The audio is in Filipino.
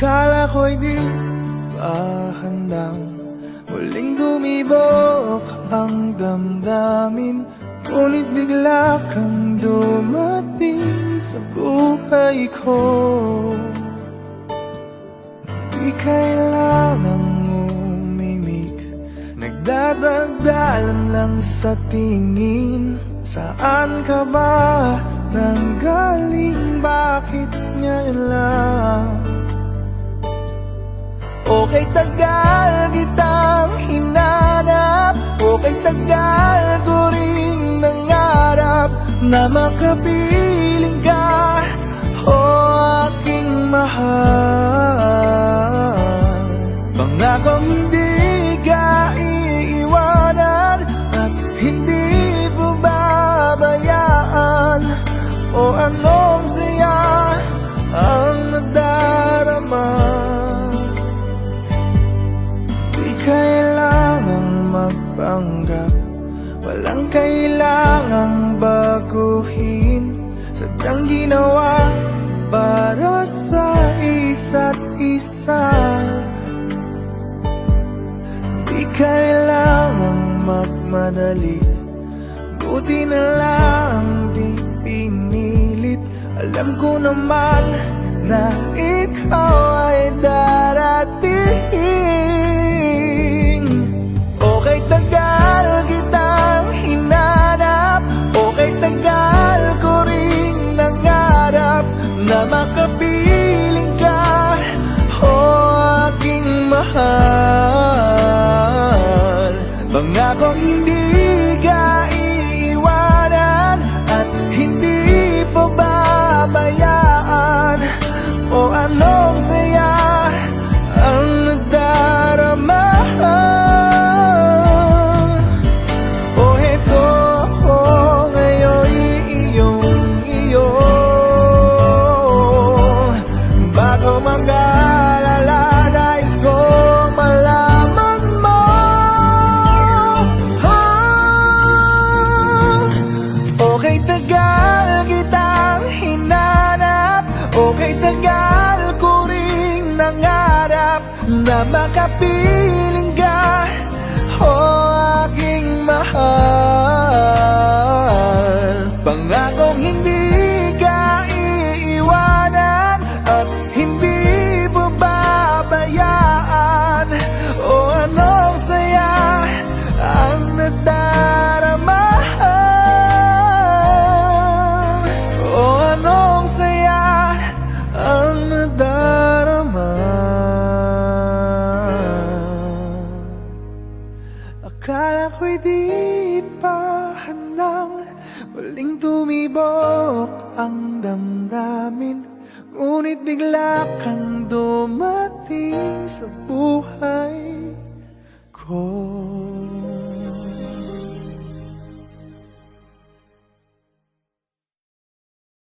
Akala ko'y di pa handang muling dumibok ang damdamin, ngunit bigla kang dumating sa buhay ko. Di kailangang umimik, nagdadagdalan lang sa tingin. Saan ka ba nanggaling? Bakit ngayon lang? Okay, tagal kitang hinanap, okay, tagal ko ring nangarap na makapiling ka, o aking mahal. Pangakong hindi ka iiwanan at hindi babayaan, o anong saya ang nadarama. Kailangang magpanggap, walang kailangang baguhin, sadyang ginawa para sa isa't isa. Di kailangang magmadali, buti na lang di pinilit. Alam ko naman na ikaw ay darating. Okay, tagal kitang hinanap, okay, tagal ko ring nangarap na makapiling ka, o aking mahal. Pangakong hindi ka iiwanan at hindi pababayaan, o anong saya ang nadarama. Okay, tagal ko ring nangarap na makapiling ka, o aking mahal. Pangakong hindi ka iiwanan at hindi babayaan, o anong saya ang nadarama, o anong saya ang nadarama. Akala ko'y di pa handang muling tumibok ang damdamin, ngunit bigla kang dumating sa buhay ko.